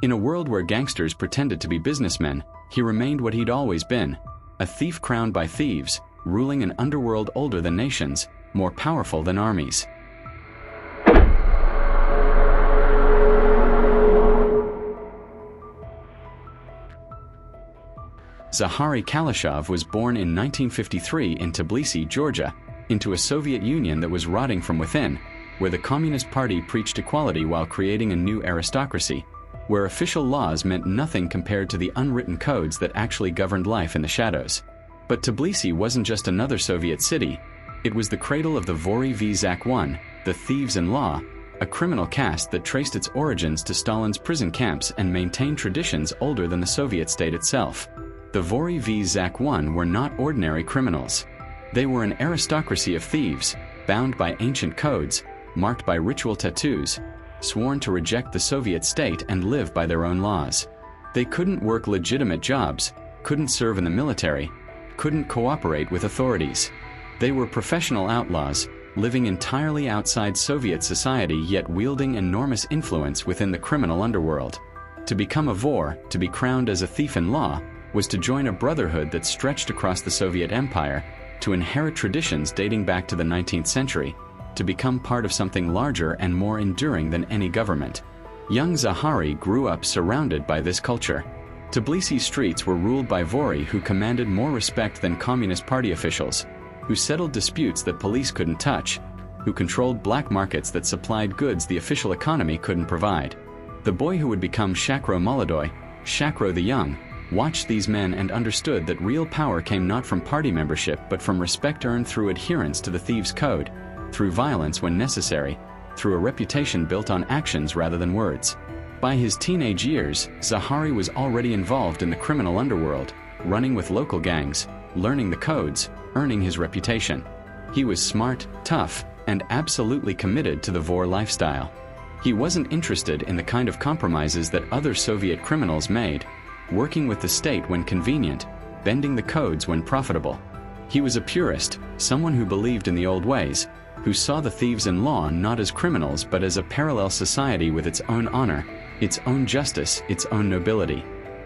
In a world where gangsters pretended to be businessmen, he remained what he'd always been, a thief crowned by thieves, ruling an underworld older than nations, more powerful than armies. Zakhary Kalashov was born in 1953 in Tbilisi, Georgia, into a Soviet Union that was rotting from within, where the Communist Party preached equality while creating a new aristocracy, where official laws meant nothing compared to the unwritten codes that actually governed life in the shadows. But Tbilisi wasn't just another Soviet city, it was the cradle of the Vory v. Zakone, the thieves-in-law, a criminal caste that traced its origins to Stalin's prison camps and maintained traditions older than the Soviet state itself. The Vory v. Zakone were not ordinary criminals. They were an aristocracy of thieves, bound by ancient codes, marked by ritual tattoos, sworn to reject the Soviet state and live by their own laws. They couldn't work legitimate jobs, couldn't serve in the military, couldn't cooperate with authorities. They were professional outlaws, living entirely outside Soviet society yet wielding enormous influence within the criminal underworld. To become a Vor, to be crowned as a thief-in-law, was to join a brotherhood that stretched across the Soviet Empire, to inherit traditions dating back to the 19th century, to become part of something larger and more enduring than any government. Young Zakhary grew up surrounded by this culture. Tbilisi streets were ruled by Vory, who commanded more respect than Communist Party officials, who settled disputes that police couldn't touch, who controlled black markets that supplied goods the official economy couldn't provide. The boy who would become Shakro Molodoy, Shakro the Young, watched these men and understood that real power came not from party membership but from respect earned through adherence to the thieves' code, through violence when necessary, through a reputation built on actions rather than words. By his teenage years, Zakhary was already involved in the criminal underworld, running with local gangs, learning the codes, earning his reputation. He was smart, tough, and absolutely committed to the Vor lifestyle. He wasn't interested in the kind of compromises that other Soviet criminals made, working with the state when convenient, bending the codes when profitable. He was a purist, someone who believed in the old ways, who saw the thieves-in-law not as criminals but as a parallel society with its own honor, its own justice, its own nobility.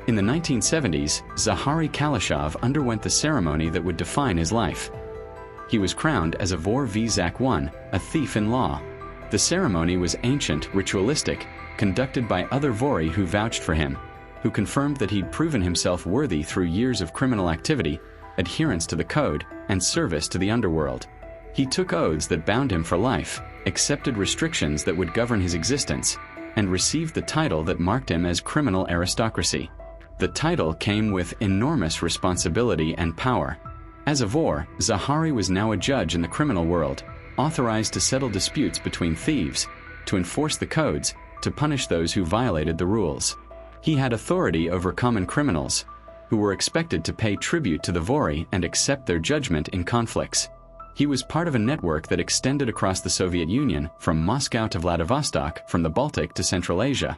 In the 1970s, Zakhary Kalashov underwent the ceremony that would define his life. He was crowned as a Vor v. Zakone, a thief-in-law. The ceremony was ancient, ritualistic, conducted by other Vory who vouched for him, who confirmed that he'd proven himself worthy through years of criminal activity, adherence to the code, and service to the underworld. He took oaths that bound him for life, accepted restrictions that would govern his existence, and received the title that marked him as criminal aristocracy. The title came with enormous responsibility and power. As a Vor, Zakhary was now a judge in the criminal world, authorized to settle disputes between thieves, to enforce the codes, to punish those who violated the rules. He had authority over common criminals, who were expected to pay tribute to the Vory and accept their judgment in conflicts. He was part of a network that extended across the Soviet Union, from Moscow to Vladivostok, from the Baltic to Central Asia.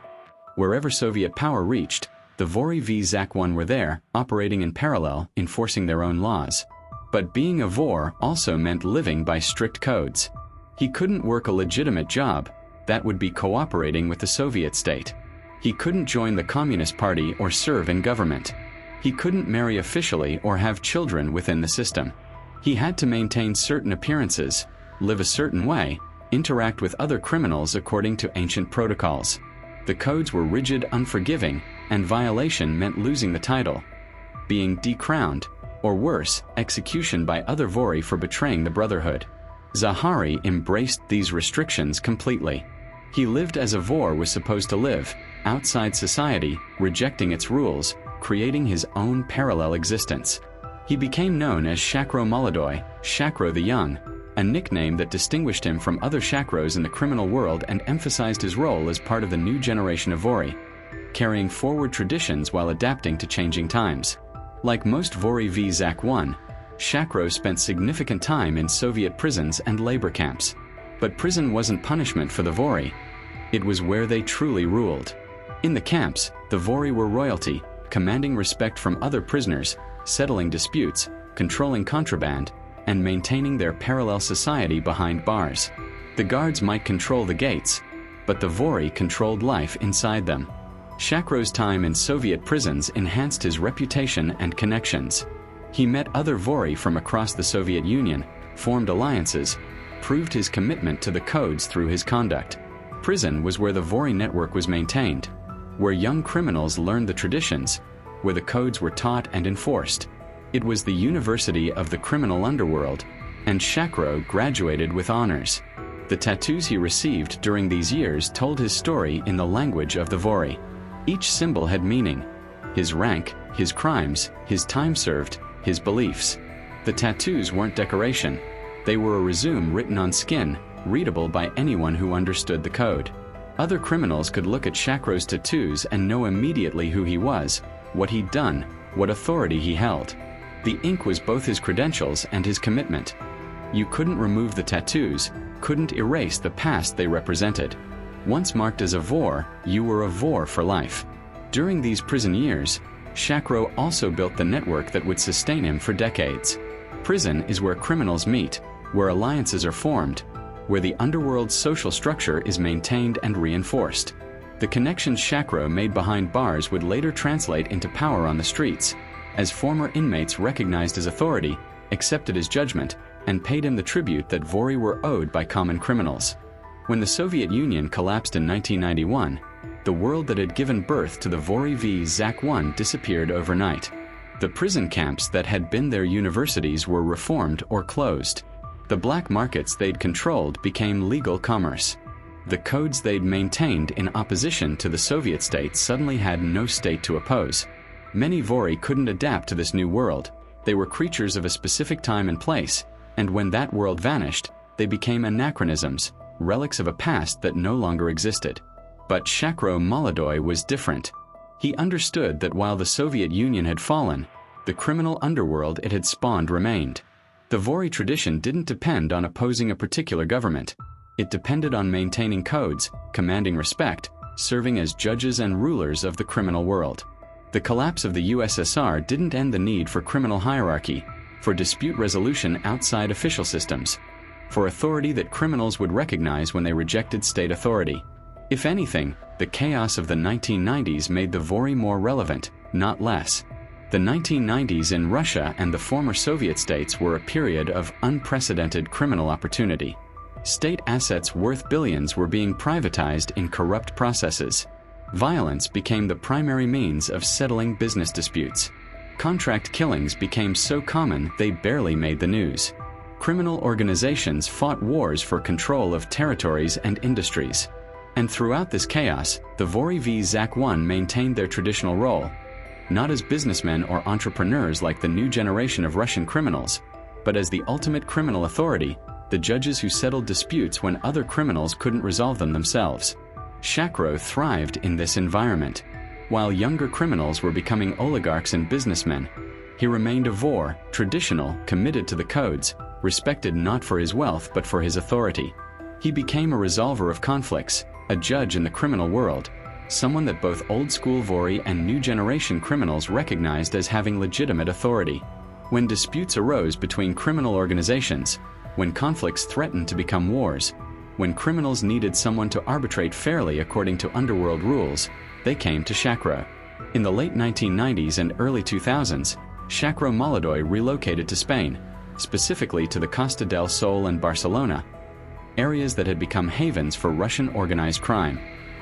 Wherever Soviet power reached, the Vory v. Zakone were there, operating in parallel, enforcing their own laws. But being a Vor also meant living by strict codes. He couldn't work a legitimate job, that would be cooperating with the Soviet state. He couldn't join the Communist Party or serve in government. He couldn't marry officially or have children within the system. He had to maintain certain appearances, live a certain way, interact with other criminals according to ancient protocols. The codes were rigid, unforgiving, and violation meant losing the title, being decrowned, or worse, execution by other Vory for betraying the brotherhood. Zakhary embraced these restrictions completely. He lived as a Vor was supposed to live, outside society, rejecting its rules, creating his own parallel existence. He became known as Shakro Molodoy, Shakro the Young, a nickname that distinguished him from other Shakros in the criminal world and emphasized his role as part of the new generation of Vory, carrying forward traditions while adapting to changing times. Like most Vory v. Zakone, Shakro spent significant time in Soviet prisons and labor camps. But prison wasn't punishment for the Vory. It was where they truly ruled. In the camps, the Vory were royalty, commanding respect from other prisoners, settling disputes, controlling contraband, and maintaining their parallel society behind bars. The guards might control the gates, but the Vory controlled life inside them. Shakro's time in Soviet prisons enhanced his reputation and connections. He met other Vory from across the Soviet Union, formed alliances, proved his commitment to the codes through his conduct. Prison was where the Vory network was maintained, where young criminals learned the traditions, where the codes were taught and enforced. It was the university of the criminal underworld, and Shakro graduated with honors. The tattoos he received during these years told his story in the language of the Vory. Each symbol had meaning: his rank, his crimes, his time served, his beliefs. The tattoos weren't decoration. They were a resume written on skin, readable by anyone who understood the code. Other criminals could look at Shakro's tattoos and know immediately who he was, what he'd done, what authority he held. The ink was both his credentials and his commitment. You couldn't remove the tattoos, couldn't erase the past they represented. Once marked as a Vor, you were a Vor for life. During these prison years, Shakro also built the network that would sustain him for decades. Prison is where criminals meet, where alliances are formed, where the underworld's social structure is maintained and reinforced. The connections Shakro made behind bars would later translate into power on the streets, as former inmates recognized his authority, accepted his judgment, and paid him the tribute that Vory were owed by common criminals. When the Soviet Union collapsed in 1991, the world that had given birth to the Vory v. Zakone disappeared overnight. The prison camps that had been their universities were reformed or closed. The black markets they'd controlled became legal commerce. The codes they'd maintained in opposition to the Soviet state suddenly had no state to oppose. Many Vory couldn't adapt to this new world. They were creatures of a specific time and place, and when that world vanished, they became anachronisms, relics of a past that no longer existed. But Shakro Molodoy was different. He understood that while the Soviet Union had fallen, the criminal underworld it had spawned remained. The Vory tradition didn't depend on opposing a particular government. It depended on maintaining codes, commanding respect, serving as judges and rulers of the criminal world. The collapse of the USSR didn't end the need for criminal hierarchy, for dispute resolution outside official systems, for authority that criminals would recognize when they rejected state authority. If anything, the chaos of the 1990s made the Vory more relevant, not less. The 1990s in Russia and the former Soviet states were a period of unprecedented criminal opportunity. State assets worth billions were being privatized in corrupt processes. Violence became the primary means of settling business disputes. Contract killings became so common they barely made the news. Criminal organizations fought wars for control of territories and industries. And throughout this chaos, the Vory v. Zakone maintained their traditional role, not as businessmen or entrepreneurs like the new generation of Russian criminals, but as the ultimate criminal authority, the judges who settled disputes when other criminals couldn't resolve them themselves. Shakro thrived in this environment. While younger criminals were becoming oligarchs and businessmen, he remained a Vor, traditional, committed to the codes, respected not for his wealth but for his authority. He became a resolver of conflicts, a judge in the criminal world, someone that both old-school Vory and new-generation criminals recognized as having legitimate authority. When disputes arose between criminal organizations, when conflicts threatened to become wars, when criminals needed someone to arbitrate fairly according to underworld rules, they came to Shakro. In the late 1990s and early 2000s, Shakro Molodoy relocated to Spain, specifically to the Costa del Sol and Barcelona, areas that had become havens for Russian organized crime.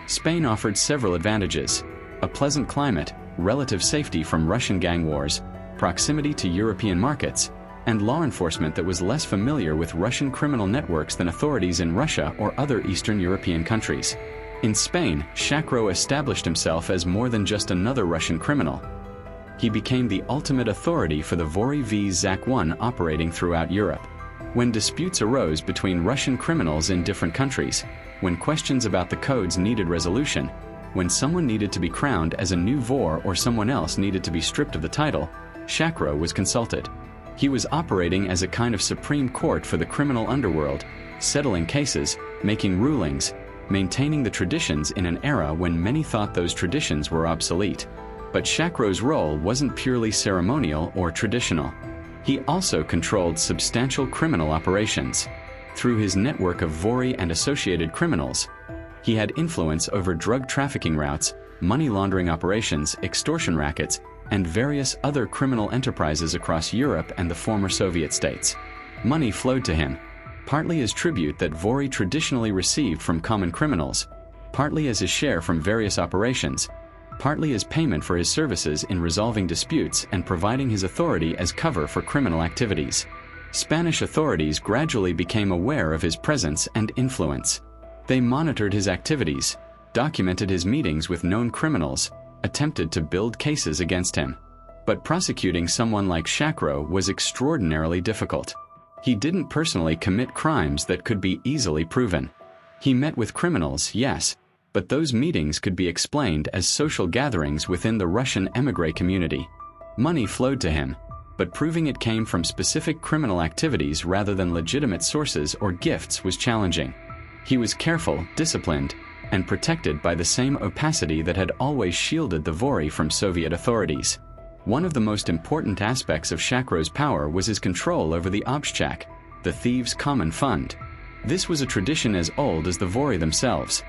Spain offered several advantages: a pleasant climate, relative safety from Russian gang wars, proximity to European markets, and law enforcement that was less familiar with Russian criminal networks than authorities in Russia or other Eastern European countries. In Spain, Shakro established himself as more than just another Russian criminal. He became the ultimate authority for the Vory v. Zakone operating throughout Europe. When disputes arose between Russian criminals in different countries, when questions about the codes needed resolution, when someone needed to be crowned as a new Vor or someone else needed to be stripped of the title, Shakro was consulted. He was operating as a kind of supreme court for the criminal underworld, settling cases, making rulings, maintaining the traditions in an era when many thought those traditions were obsolete. But Shakro's role wasn't purely ceremonial or traditional. He also controlled substantial criminal operations. Through his network of Vory and associated criminals, he had influence over drug trafficking routes, money laundering operations, extortion rackets, and various other criminal enterprises across Europe and the former Soviet states. Money flowed to him, partly as tribute that Vory traditionally received from common criminals, partly as his share from various operations, partly as payment for his services in resolving disputes and providing his authority as cover for criminal activities. Spanish authorities gradually became aware of his presence and influence. They monitored his activities, documented his meetings with known criminals, attempted to build cases against him. But prosecuting someone like Shakro was extraordinarily difficult. He didn't personally commit crimes that could be easily proven. He met with criminals, yes, but those meetings could be explained as social gatherings within the Russian émigré community. Money flowed to him, but proving it came from specific criminal activities rather than legitimate sources or gifts was challenging. He was careful, disciplined, and protected by the same opacity that had always shielded the Vory from Soviet authorities. One of the most important aspects of Shakro's power was his control over the Obshchak, the thieves' common fund. This was a tradition as old as the Vory themselves.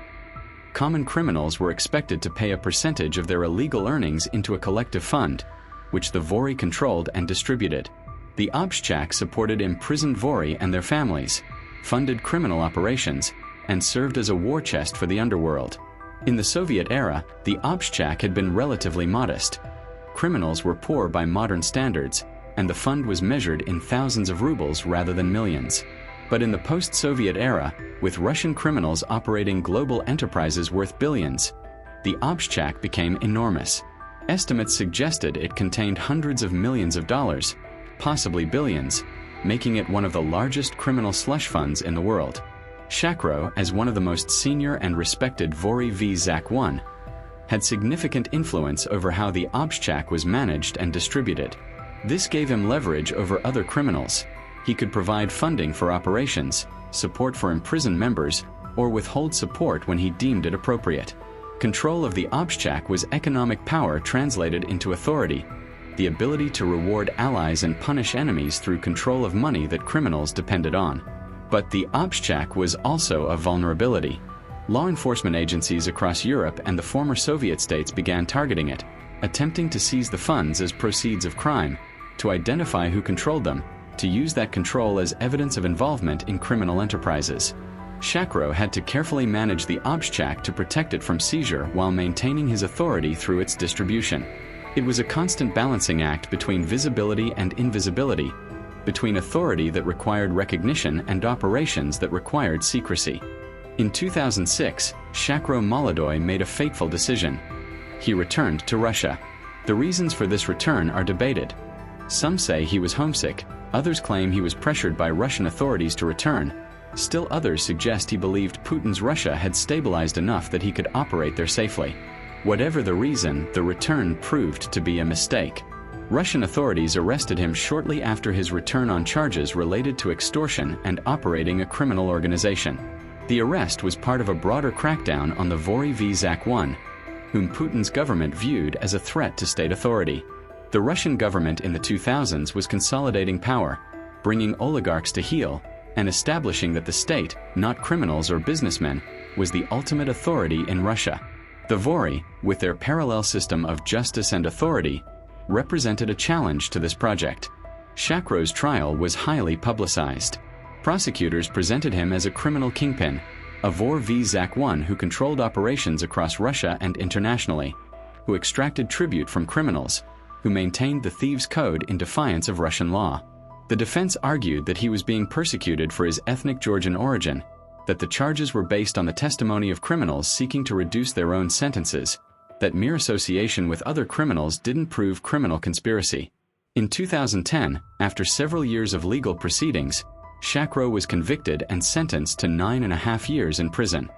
Common criminals were expected to pay a percentage of their illegal earnings into a collective fund, which the Vory controlled and distributed. The Obshchak supported imprisoned Vory and their families, funded criminal operations, and served as a war chest for the underworld. In the Soviet era, the Obshchak had been relatively modest. Criminals were poor by modern standards, and the fund was measured in thousands of rubles rather than millions. But in the post-Soviet era, with Russian criminals operating global enterprises worth billions, the Obshchak became enormous. Estimates suggested it contained hundreds of millions of dollars, possibly billions, making it one of the largest criminal slush funds in the world. Shakro, as one of the most senior and respected Vory v Zakone, had significant influence over how the Obshchak was managed and distributed. This gave him leverage over other criminals. He could provide funding for operations, support for imprisoned members, or withhold support when he deemed it appropriate. Control of the Obshchak was economic power translated into authority, the ability to reward allies and punish enemies through control of money that criminals depended on. But the Obshchak was also a vulnerability. Law enforcement agencies across Europe and the former Soviet states began targeting it, attempting to seize the funds as proceeds of crime, to identify who controlled them, to use that control as evidence of involvement in criminal enterprises. Shakro had to carefully manage the Obshchak to protect it from seizure while maintaining his authority through its distribution. It was a constant balancing act between visibility and invisibility, between authority that required recognition and operations that required secrecy. In 2006, Shakro Molodoy made a fateful decision. He returned to Russia. The reasons for this return are debated. Some say he was homesick, others claim he was pressured by Russian authorities to return. Still others suggest he believed Putin's Russia had stabilized enough that he could operate there safely. Whatever the reason, the return proved to be a mistake. Russian authorities arrested him shortly after his return on charges related to extortion and operating a criminal organization. The arrest was part of a broader crackdown on the Vory v Zakone, whom Putin's government viewed as a threat to state authority. The Russian government in the 2000s was consolidating power, bringing oligarchs to heel, and establishing that the state, not criminals or businessmen, was the ultimate authority in Russia. The Vory, with their parallel system of justice and authority, represented a challenge to this project. Shakro's trial was highly publicized. Prosecutors presented him as a criminal kingpin, a Vory v Zakone who controlled operations across Russia and internationally, who extracted tribute from criminals, who maintained the thieves' code in defiance of Russian law. The defense argued that he was being persecuted for his ethnic Georgian origin, that the charges were based on the testimony of criminals seeking to reduce their own sentences, that mere association with other criminals didn't prove criminal conspiracy. In 2010, after several years of legal proceedings, Shakro was convicted and sentenced to 9.5 years in prison.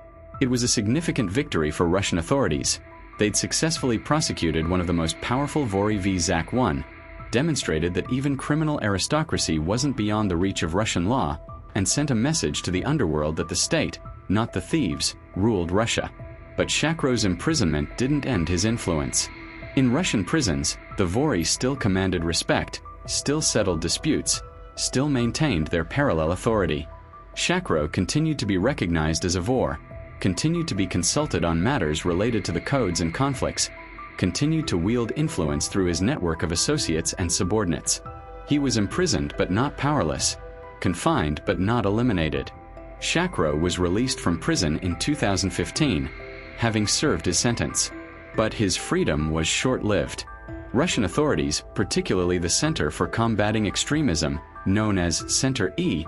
It was a significant victory for Russian authorities. They'd successfully prosecuted one of the most powerful Vory v Zakone, demonstrated that even criminal aristocracy wasn't beyond the reach of Russian law, and sent a message to the underworld that the state, not the thieves, ruled Russia. But Shakro's imprisonment didn't end his influence. In Russian prisons, the Vory still commanded respect, still settled disputes, still maintained their parallel authority. Shakro continued to be recognized as a Vor, continued to be consulted on matters related to the codes and conflicts, continued to wield influence through his network of associates and subordinates. He was imprisoned but not powerless, confined but not eliminated. Shakro was released from prison in 2015, having served his sentence. But his freedom was short-lived. Russian authorities, particularly the Center for Combating Extremism, known as Center E,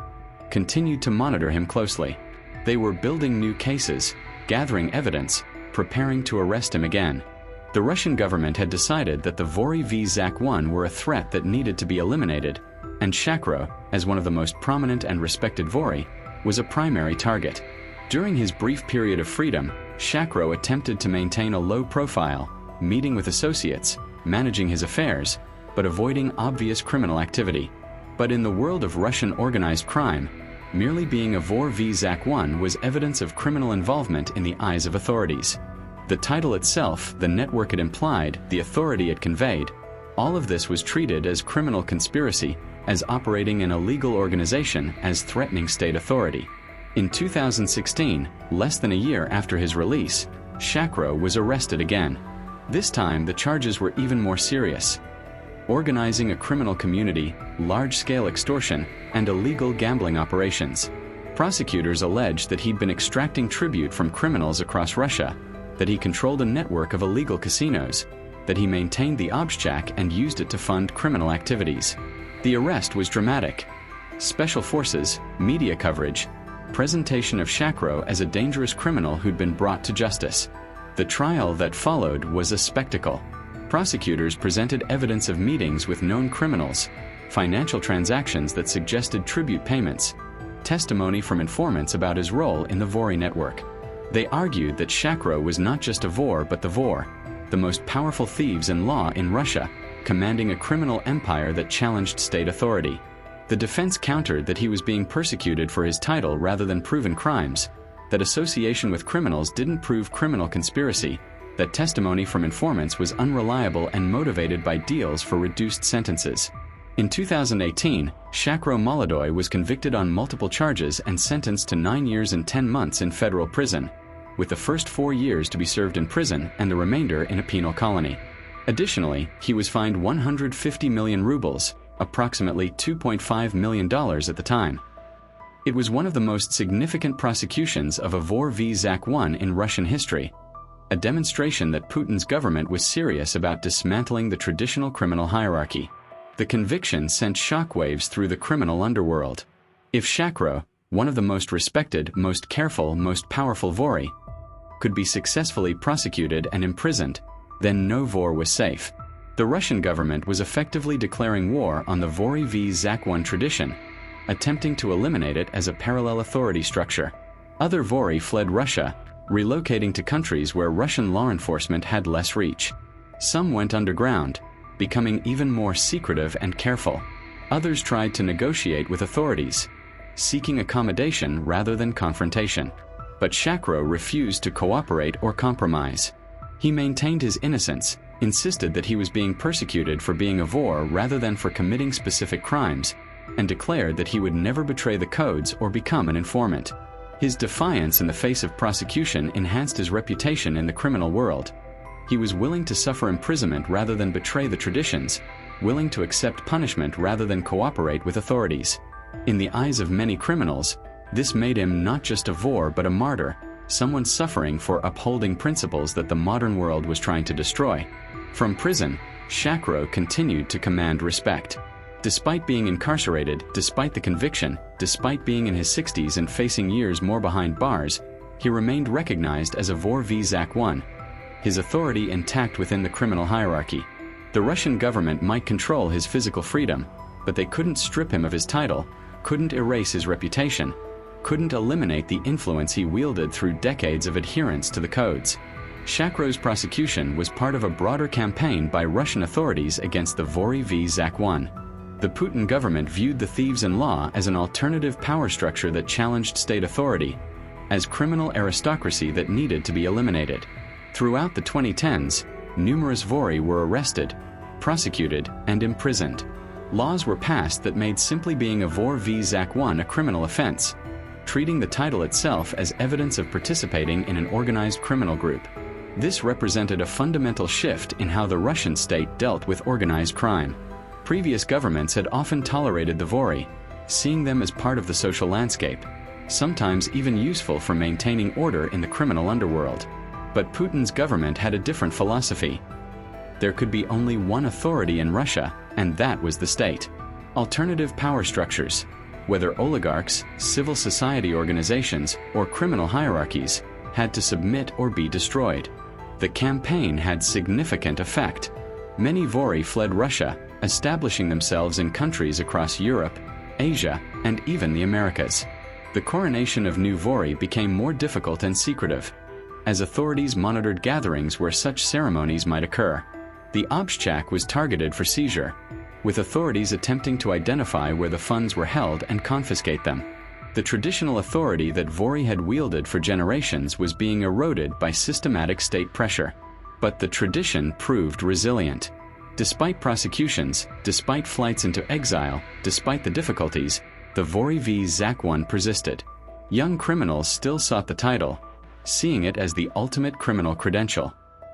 continued to monitor him closely. They were building new cases, gathering evidence, preparing to arrest him again. The Russian government had decided that the Vory v. Zakone were a threat that needed to be eliminated, and Shakro, as one of the most prominent and respected Vory, was a primary target. During his brief period of freedom, Shakro attempted to maintain a low profile, meeting with associates, managing his affairs, but avoiding obvious criminal activity. But in the world of Russian organized crime, merely being a Vory v. Zakone was evidence of criminal involvement in the eyes of authorities. The title itself, the network it implied, the authority it conveyed, all of this was treated as criminal conspiracy, as operating in a legal organization, as threatening state authority. In 2016, less than a year after his release, Shakro was arrested again. This time, the charges were even more serious: organizing a criminal community, large-scale extortion, and illegal gambling operations. Prosecutors alleged that he'd been extracting tribute from criminals across Russia, that he controlled a network of illegal casinos, that he maintained the Obshchak and used it to fund criminal activities. The arrest was dramatic. Special forces, media coverage, presentation of Shakro as a dangerous criminal who'd been brought to justice. The trial that followed was a spectacle. Prosecutors presented evidence of meetings with known criminals, financial transactions that suggested tribute payments, testimony from informants about his role in the Vory network. They argued that Shakro was not just a Vor but the Vor, the most powerful thieves in law in Russia, commanding a criminal empire that challenged state authority. The defense countered that he was being persecuted for his title rather than proven crimes, that association with criminals didn't prove criminal conspiracy, that testimony from informants was unreliable and motivated by deals for reduced sentences. In 2018, Shakro Molodoy was convicted on multiple charges and sentenced to 9 years and 10 months in federal prison, with the first 4 years to be served in prison and the remainder in a penal colony. Additionally, he was fined 150 million rubles, approximately $2.5 million at the time. It was one of the most significant prosecutions of a Vory v. Zakone in Russian history, a demonstration that Putin's government was serious about dismantling the traditional criminal hierarchy. The conviction sent shockwaves through the criminal underworld. If Shakro, one of the most respected, most careful, most powerful Vory, could be successfully prosecuted and imprisoned, then no Vor was safe. The Russian government was effectively declaring war on the Vory v. Zakone tradition, attempting to eliminate it as a parallel authority structure. Other Vory fled Russia, relocating to countries where Russian law enforcement had less reach. Some went underground, becoming even more secretive and careful. Others tried to negotiate with authorities, seeking accommodation rather than confrontation. But Shakro refused to cooperate or compromise. He maintained his innocence, insisted that he was being persecuted for being a Vor rather than for committing specific crimes, and declared that he would never betray the codes or become an informant. His defiance in the face of prosecution enhanced his reputation in the criminal world. He was willing to suffer imprisonment rather than betray the traditions, willing to accept punishment rather than cooperate with authorities. In the eyes of many criminals, this made him not just a Vor but a martyr, someone suffering for upholding principles that the modern world was trying to destroy. From prison, Shakro continued to command respect. Despite being incarcerated, despite the conviction, despite being in his 60s and facing years more behind bars, he remained recognized as a Vory v. Zakone, his authority intact within the criminal hierarchy. The Russian government might control his physical freedom, but they couldn't strip him of his title, couldn't erase his reputation, couldn't eliminate the influence he wielded through decades of adherence to the codes. Shakro's prosecution was part of a broader campaign by Russian authorities against the Vory v. Zakone. The Putin government viewed the thieves-in-law as an alternative power structure that challenged state authority, as criminal aristocracy that needed to be eliminated. Throughout the 2010s, numerous Vory were arrested, prosecuted, and imprisoned. Laws were passed that made simply being a Vory v. Zakone a criminal offense. treating the title itself as evidence of participating in an organized criminal group. This represented a fundamental shift in how the Russian state dealt with organized crime. Previous governments had often tolerated the Vory, seeing them as part of the social landscape, sometimes even useful for maintaining order in the criminal underworld. But Putin's government had a different philosophy. There could be only one authority in Russia, and that was the state. Alternative power structures, whether oligarchs, civil society organizations, or criminal hierarchies, had to submit or be destroyed. The campaign had significant effect. Many Vory fled Russia, establishing themselves in countries across Europe, Asia, and even the Americas. The coronation of new Vory became more difficult and secretive, as authorities monitored gatherings where such ceremonies might occur. The Obshchak was targeted for seizure, with authorities attempting to identify where the funds were held and confiscate them. The traditional authority that Vory had wielded for generations was being eroded by systematic state pressure. But the tradition proved resilient. Despite prosecutions, despite flights into exile, despite the difficulties, the Vory v. Zakone persisted. Young criminals still sought the title, seeing it as the ultimate criminal credential.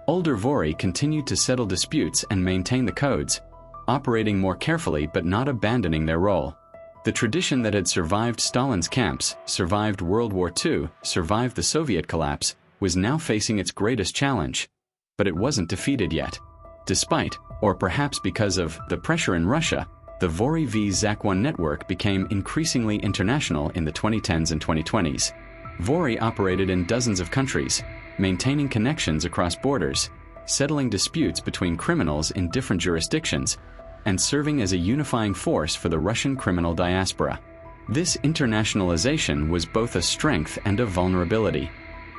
Older Vory continued to settle disputes and maintain the codes, operating more carefully but not abandoning their role. The tradition that had survived Stalin's camps, survived World War II, survived the Soviet collapse, was now facing its greatest challenge. But it wasn't defeated yet. Despite, or perhaps because of, the pressure in Russia, the Vory v. Zakone network became increasingly international in the 2010s and 2020s. Vory operated in dozens of countries, maintaining connections across borders, settling disputes between criminals in different jurisdictions, and serving as a unifying force for the Russian criminal diaspora. This internationalization was both a strength and a vulnerability.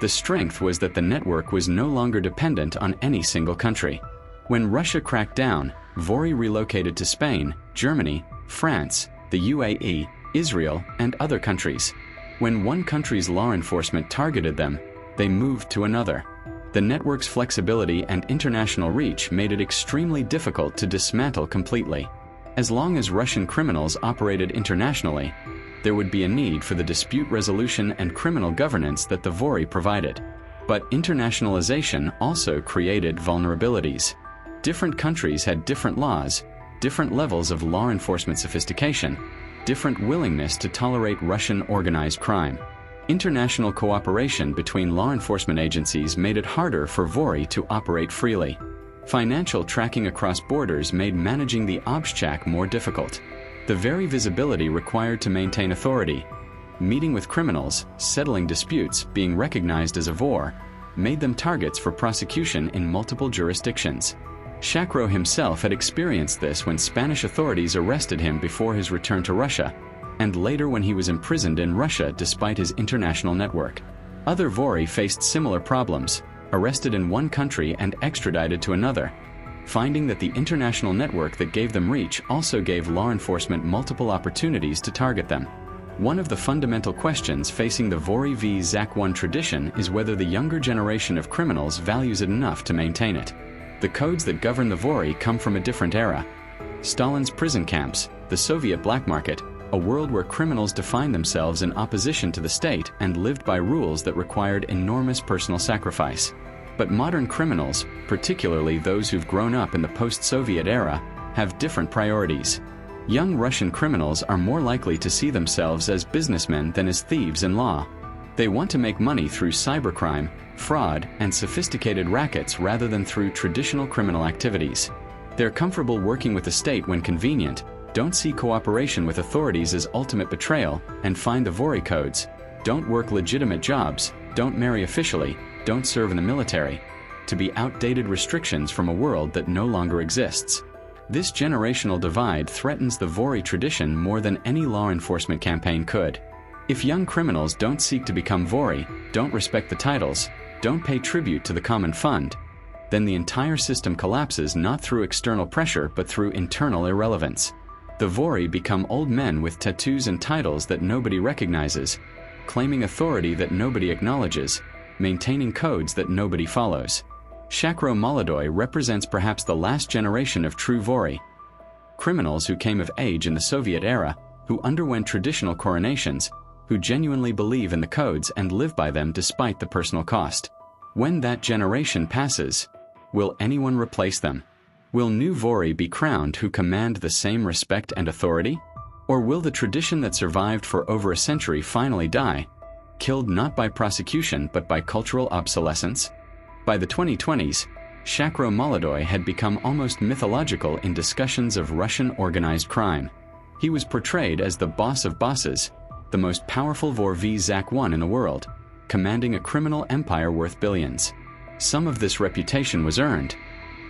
The strength was that the network was no longer dependent on any single country. When Russia cracked down, Vory relocated to Spain, Germany, France, the UAE, Israel, and other countries. When one country's law enforcement targeted them, they moved to another. The network's flexibility and international reach made it extremely difficult to dismantle completely. As long as Russian criminals operated internationally, there would be a need for the dispute resolution and criminal governance that the Vory provided. But internationalization also created vulnerabilities. Different countries had different laws, different levels of law enforcement sophistication, different willingness to tolerate Russian organized crime. International cooperation between law enforcement agencies made it harder for Vory to operate freely. Financial tracking across borders made managing the Obshchak more difficult. The very visibility required to maintain authority, meeting with criminals, settling disputes, being recognized as a Vor, made them targets for prosecution in multiple jurisdictions. Shakro himself had experienced this when Spanish authorities arrested him before his return to Russia, and later when he was imprisoned in Russia despite his international network. Other Vory faced similar problems, arrested in one country and extradited to another, finding that the international network that gave them reach also gave law enforcement multiple opportunities to target them. One of the fundamental questions facing the Vory v. Zakone tradition is whether the younger generation of criminals values it enough to maintain it. The codes that govern the Vory come from a different era. Stalin's prison camps, the Soviet black market, a world where criminals defined themselves in opposition to the state and lived by rules that required enormous personal sacrifice. But modern criminals, particularly those who've grown up in the post-Soviet era, have different priorities. Young Russian criminals are more likely to see themselves as businessmen than as thieves in law. They want to make money through cybercrime, fraud, and sophisticated rackets rather than through traditional criminal activities. They're comfortable working with the state when convenient, don't see cooperation with authorities as ultimate betrayal, and find the Vory codes. Don't work legitimate jobs, don't marry officially, don't serve in the military, to be outdated restrictions from a world that no longer exists. This generational divide threatens the Vory tradition more than any law enforcement campaign could. If young criminals don't seek to become Vory, don't respect the titles, don't pay tribute to the common fund, then the entire system collapses not through external pressure but through internal irrelevance. The Vory become old men with tattoos and titles that nobody recognizes, claiming authority that nobody acknowledges, maintaining codes that nobody follows. Shakro Molodoy represents perhaps the last generation of true Vory. Criminals who came of age in the Soviet era, who underwent traditional coronations, who genuinely believe in the codes and live by them despite the personal cost. When that generation passes, will anyone replace them? Will new Vory be crowned who command the same respect and authority? Or will the tradition that survived for over a century finally die, killed not by prosecution but by cultural obsolescence? By the 2020s, Shakro Molodoy had become almost mythological in discussions of Russian organized crime. He was portrayed as the boss of bosses, the most powerful Vory Zakone in the world, commanding a criminal empire worth billions. Some of this reputation was earned.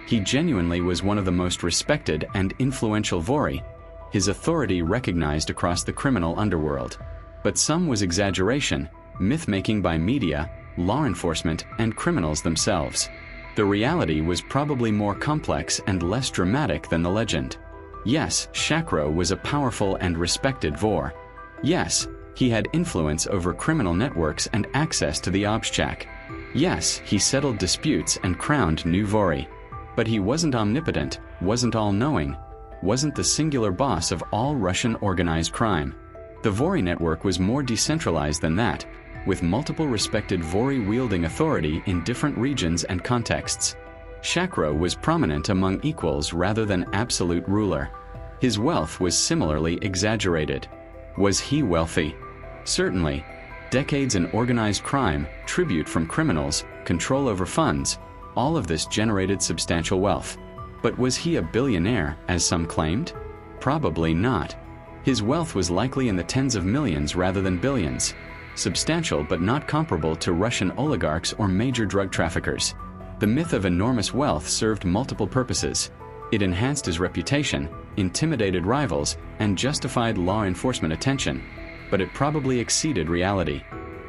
He genuinely was one of the most respected and influential Vory, his authority recognized across the criminal underworld. But some was exaggeration, myth-making by media, law enforcement, and criminals themselves. The reality was probably more complex and less dramatic than the legend. Yes, Shakro was a powerful and respected Vor. Yes, he had influence over criminal networks and access to the Obshchak. Yes, he settled disputes and crowned new Vory. But he wasn't omnipotent, wasn't all-knowing, wasn't the singular boss of all Russian organized crime. The Vory network was more decentralized than that, with multiple respected Vory wielding authority in different regions and contexts. Shakro was prominent among equals rather than absolute ruler. His wealth was similarly exaggerated. Was he wealthy? Certainly. Decades in organized crime, tribute from criminals, control over funds, all of this generated substantial wealth. But was he a billionaire, as some claimed? Probably not. His wealth was likely in the tens of millions rather than billions. Substantial but not comparable to Russian oligarchs or major drug traffickers. The myth of enormous wealth served multiple purposes. It enhanced his reputation, intimidated rivals, and justified law enforcement attention. But it probably exceeded reality.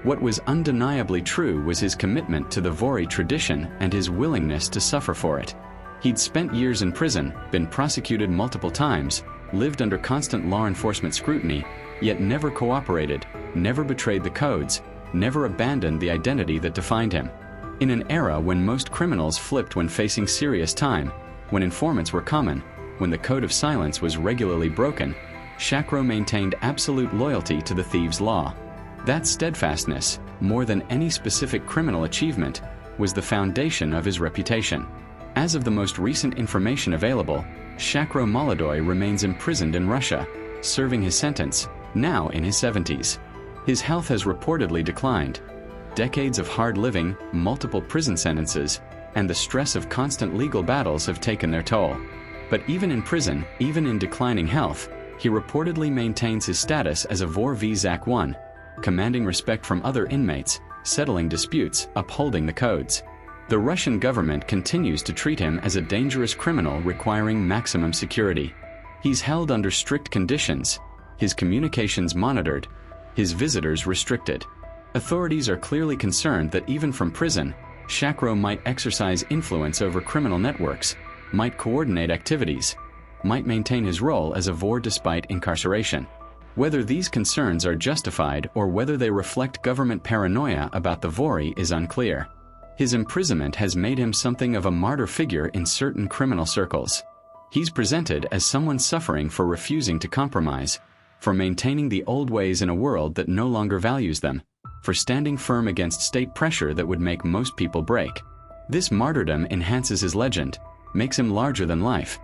What was undeniably true was his commitment to the Vory tradition and his willingness to suffer for it. He'd spent years in prison, been prosecuted multiple times, lived under constant law enforcement scrutiny, yet never cooperated, never betrayed the codes, never abandoned the identity that defined him. In an era when most criminals flipped when facing serious time, when informants were common, when the code of silence was regularly broken, Shakro maintained absolute loyalty to the thieves' law. That steadfastness, more than any specific criminal achievement, was the foundation of his reputation. As of the most recent information available, Shakro Molodoy remains imprisoned in Russia, serving his sentence, now in his 70s. His health has reportedly declined. Decades of hard living, multiple prison sentences, and the stress of constant legal battles have taken their toll. But even in prison, even in declining health, he reportedly maintains his status as a Vory Zakone, commanding respect from other inmates, settling disputes, upholding the codes. The Russian government continues to treat him as a dangerous criminal requiring maximum security. He's held under strict conditions, his communications monitored, his visitors restricted. Authorities are clearly concerned that even from prison, Shakro might exercise influence over criminal networks, might coordinate activities, might maintain his role as a Vor despite incarceration. Whether these concerns are justified or whether they reflect government paranoia about the Vory is unclear. His imprisonment has made him something of a martyr figure in certain criminal circles. He's presented as someone suffering for refusing to compromise, for maintaining the old ways in a world that no longer values them, for standing firm against state pressure that would make most people break. This martyrdom enhances his legend, makes him larger than life,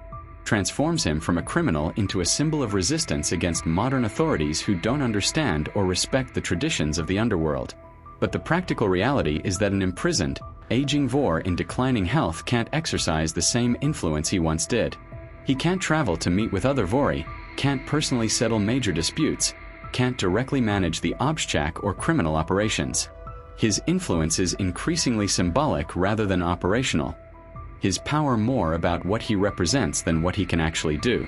transforms him from a criminal into a symbol of resistance against modern authorities who don't understand or respect the traditions of the underworld. But the practical reality is that an imprisoned, aging Vor in declining health can't exercise the same influence he once did. He can't travel to meet with other Vory, can't personally settle major disputes, can't directly manage the Obshchak or criminal operations. His influence is increasingly symbolic rather than operational. His power more about what he represents than what he can actually do.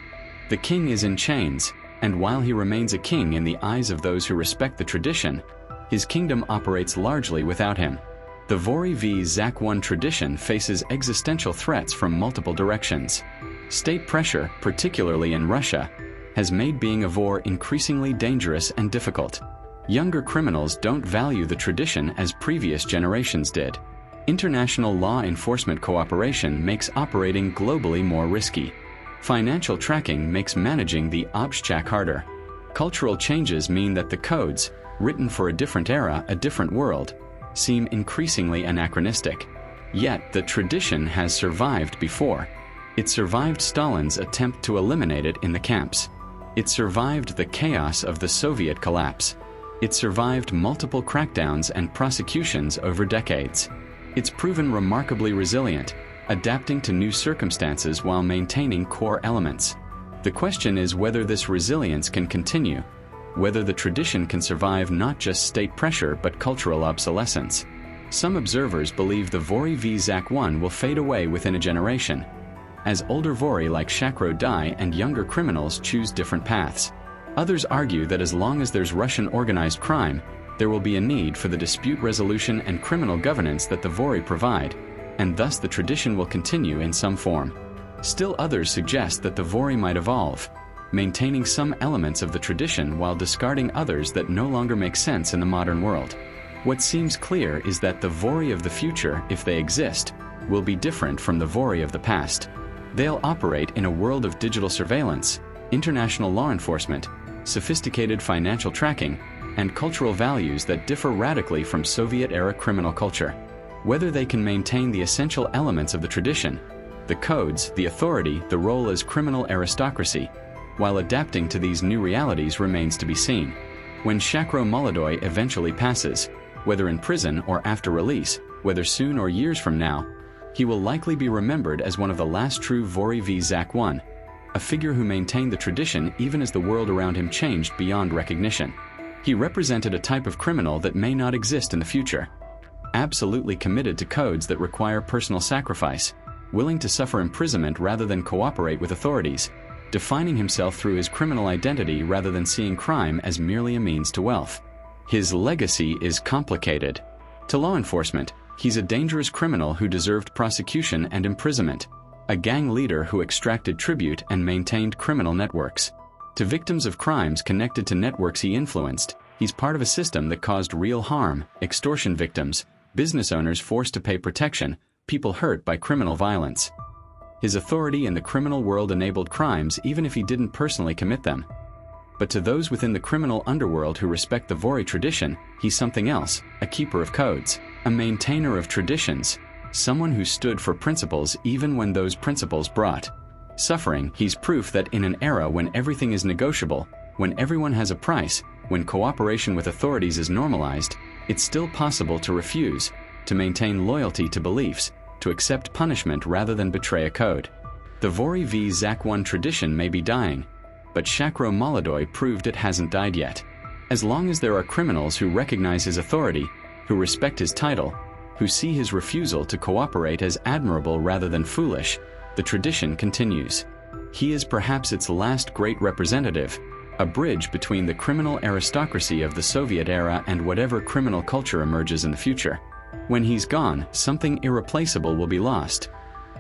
The king is in chains, and while he remains a king in the eyes of those who respect the tradition, his kingdom operates largely without him. The Vory Zakone tradition faces existential threats from multiple directions. State pressure, particularly in Russia, has made being a Vor increasingly dangerous and difficult. Younger criminals don't value the tradition as previous generations did. International law enforcement cooperation makes operating globally more risky. Financial tracking makes managing the Obshchak harder. Cultural changes mean that the codes, written for a different era, a different world, seem increasingly anachronistic. Yet the tradition has survived before. It survived Stalin's attempt to eliminate it in the camps. It survived the chaos of the Soviet collapse. It survived multiple crackdowns and prosecutions over decades. It's proven remarkably resilient, adapting to new circumstances while maintaining core elements. The question is whether this resilience can continue, whether the tradition can survive not just state pressure but cultural obsolescence. Some observers believe the Vory v. Zakone will fade away within a generation, as older Vory like Shakro die and younger criminals choose different paths. Others argue that as long as there's Russian organized crime, there will be a need for the dispute resolution and criminal governance that the Vory provide, and thus the tradition will continue in some form. Still others suggest that the Vory might evolve, maintaining some elements of the tradition while discarding others that no longer make sense in the modern world. What seems clear is that the Vory of the future, if they exist, will be different from the Vory of the past. They'll operate in a world of digital surveillance, international law enforcement, sophisticated financial tracking, and cultural values that differ radically from Soviet-era criminal culture. Whether they can maintain the essential elements of the tradition, the codes, the authority, the role as criminal aristocracy, while adapting to these new realities remains to be seen. When Shakro Molodoy eventually passes, whether in prison or after release, whether soon or years from now, he will likely be remembered as one of the last true Vory v. Zakone, a figure who maintained the tradition even as the world around him changed beyond recognition. He represented a type of criminal that may not exist in the future, absolutely committed to codes that require personal sacrifice, willing to suffer imprisonment rather than cooperate with authorities, defining himself through his criminal identity rather than seeing crime as merely a means to wealth. His legacy is complicated. To law enforcement, he's a dangerous criminal who deserved prosecution and imprisonment, a gang leader who extracted tribute and maintained criminal networks. To victims of crimes connected to networks he influenced, he's part of a system that caused real harm, extortion victims, business owners forced to pay protection, people hurt by criminal violence. His authority in the criminal world enabled crimes even if he didn't personally commit them. But to those within the criminal underworld who respect the Vory tradition, he's something else, a keeper of codes, a maintainer of traditions, someone who stood for principles even when those principles brought suffering. He's proof that in an era when everything is negotiable, when everyone has a price, when cooperation with authorities is normalized, it's still possible to refuse, to maintain loyalty to beliefs, to accept punishment rather than betray a code. The Vory v. Zakone tradition may be dying, but Shakro Molodoy proved it hasn't died yet. As long as there are criminals who recognize his authority, who respect his title, who see his refusal to cooperate as admirable rather than foolish, the tradition continues. He is perhaps its last great representative, a bridge between the criminal aristocracy of the Soviet era and whatever criminal culture emerges in the future. When he's gone, something irreplaceable will be lost.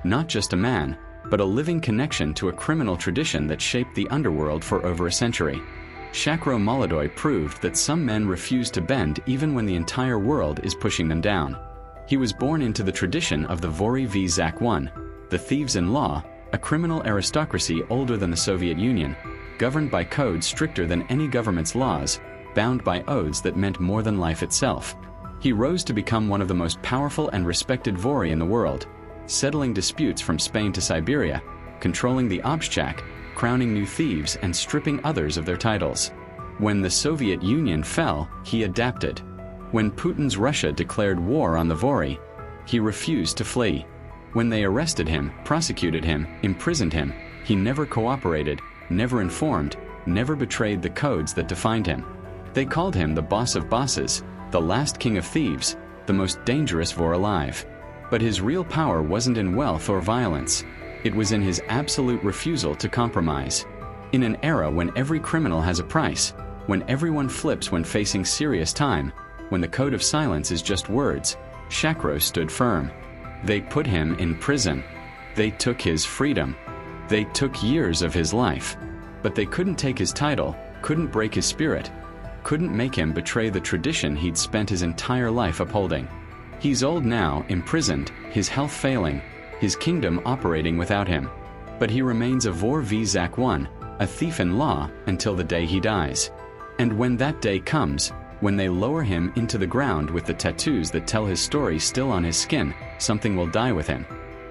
Not just a man, but a living connection to a criminal tradition that shaped the underworld for over a century. Shakro Molodoy proved that some men refuse to bend even when the entire world is pushing them down. He was born into the tradition of the Vory v. Zakone, the thieves-in-law, a criminal aristocracy older than the Soviet Union, governed by codes stricter than any government's laws, bound by oaths that meant more than life itself. He rose to become one of the most powerful and respected Vory in the world, settling disputes from Spain to Siberia, controlling the Obshchak, crowning new thieves and stripping others of their titles. When the Soviet Union fell, he adapted. When Putin's Russia declared war on the Vory, he refused to flee. When they arrested him, prosecuted him, imprisoned him, he never cooperated, never informed, never betrayed the codes that defined him. They called him the boss of bosses, the last king of thieves, the most dangerous Vor alive. But his real power wasn't in wealth or violence. It was in his absolute refusal to compromise. In an era when every criminal has a price, when everyone flips when facing serious time, when the code of silence is just words, Shakro stood firm. They put him in prison. They took his freedom. They took years of his life. But they couldn't take his title, couldn't break his spirit, couldn't make him betray the tradition he'd spent his entire life upholding. He's old now, imprisoned, his health failing, his kingdom operating without him. But he remains a Vor v. Zakone, a thief in law, until the day he dies. And when that day comes, When they lower him into the ground with the tattoos that tell his story still on his skin, something will die with him.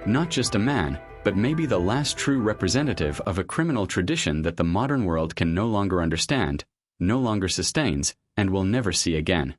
Not just a man, but maybe the last true representative of a criminal tradition that the modern world can no longer understand, no longer sustains, and will never see again.